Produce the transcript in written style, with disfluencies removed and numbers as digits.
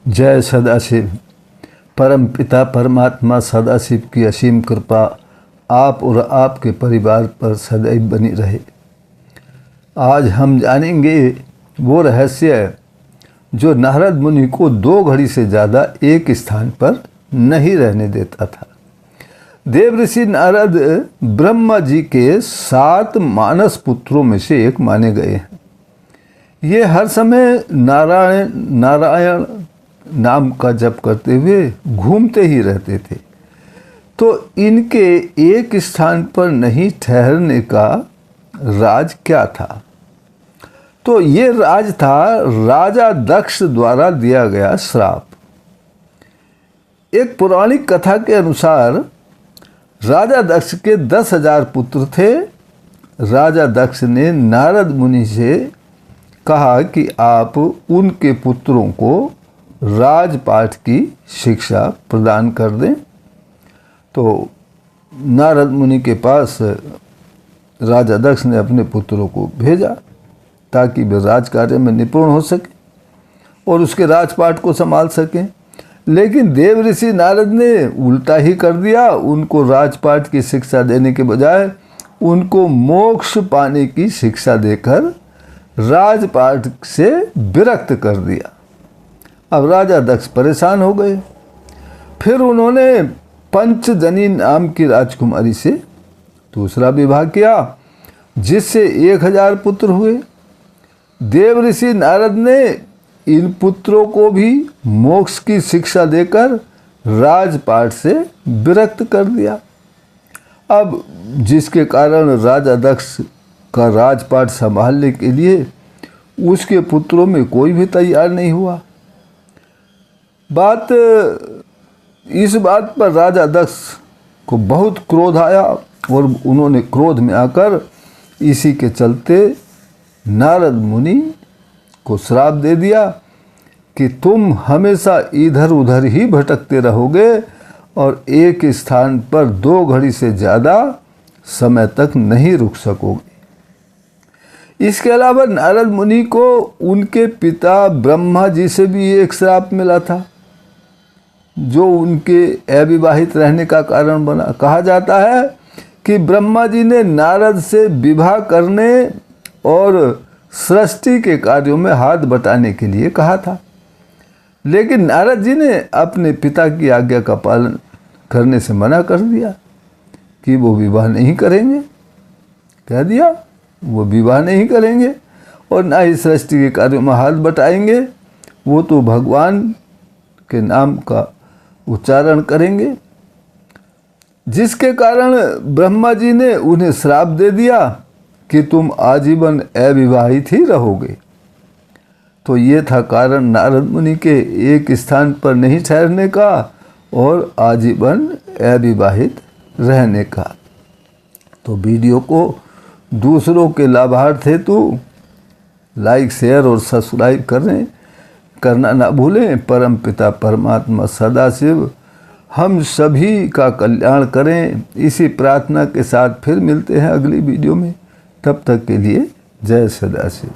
जय सदाशिव। परम पिता परमात्मा सदाशिव की असीम कृपा आप और आपके परिवार पर सदैव बनी रहे। आज हम जानेंगे वो रहस्य जो नारद मुनि को 2 घड़ी से ज़्यादा एक स्थान पर नहीं रहने देता था। देवऋषि नारद ब्रह्मा जी के 7 मानस पुत्रों में से एक माने गए हैं। ये हर समय नारायण नारायण नाम का जप करते हुए घूमते ही रहते थे। तो इनके एक स्थान पर नहीं ठहरने का राज क्या था? तो ये राज था राजा दक्ष द्वारा दिया गया श्राप। एक पौराणिक कथा के अनुसार राजा दक्ष के 10,000 पुत्र थे। राजा दक्ष ने नारद मुनि से कहा कि आप उनके पुत्रों को राजपाठ की शिक्षा प्रदान कर दें। तो नारद मुनि के पास राजा दक्ष ने अपने पुत्रों को भेजा ताकि वे राजकार्य में निपुण हो सके और उसके राजपाठ को संभाल सकें। लेकिन देवऋषि नारद ने उल्टा ही कर दिया। उनको राजपाठ की शिक्षा देने के बजाय उनको मोक्ष पाने की शिक्षा देकर राजपाठ से विरक्त कर दिया। अब राजा दक्ष परेशान हो गए। फिर उन्होंने पंचजनी नाम की राजकुमारी से दूसरा विवाह किया, जिससे 1000 पुत्र हुए। देवऋषि नारद ने इन पुत्रों को भी मोक्ष की शिक्षा देकर राजपाठ से विरक्त कर दिया। अब जिसके कारण राजा दक्ष का राजपाठ संभालने के लिए उसके पुत्रों में कोई भी तैयार नहीं हुआ। इस बात पर राजा दक्ष को बहुत क्रोध आया और उन्होंने क्रोध में आकर इसी के चलते नारद मुनि को श्राप दे दिया कि तुम हमेशा इधर उधर ही भटकते रहोगे और एक स्थान पर 2 घड़ी से ज़्यादा समय तक नहीं रुक सकोगे। इसके अलावा नारद मुनि को उनके पिता ब्रह्मा जी से भी एक श्राप मिला था, जो उनके अविवाहित रहने का कारण बना। कहा जाता है कि ब्रह्मा जी ने नारद से विवाह करने और सृष्टि के कार्यों में हाथ बटाने के लिए कहा था, लेकिन नारद जी ने अपने पिता की आज्ञा का पालन करने से मना कर दिया कि वो विवाह नहीं करेंगे। कह दिया वो विवाह नहीं करेंगे और ना ही सृष्टि के कार्यों में हाथ बटाएंगे। वो तो भगवान के नाम का उच्चारण करेंगे, जिसके कारण ब्रह्मा जी ने उन्हें श्राप दे दिया कि तुम आजीवन अविवाहित ही रहोगे। तो ये था कारण नारद मुनि के एक स्थान पर नहीं ठहरने का और आजीवन अविवाहित रहने का। तो वीडियो को दूसरों के लाभार्थ हेतु लाइक, शेयर और सब्सक्राइब करना ना भूलें। परम पिता परमात्मा सदाशिव हम सभी का कल्याण करें, इसी प्रार्थना के साथ फिर मिलते हैं अगली वीडियो में। तब तक के लिए जय सदाशिव।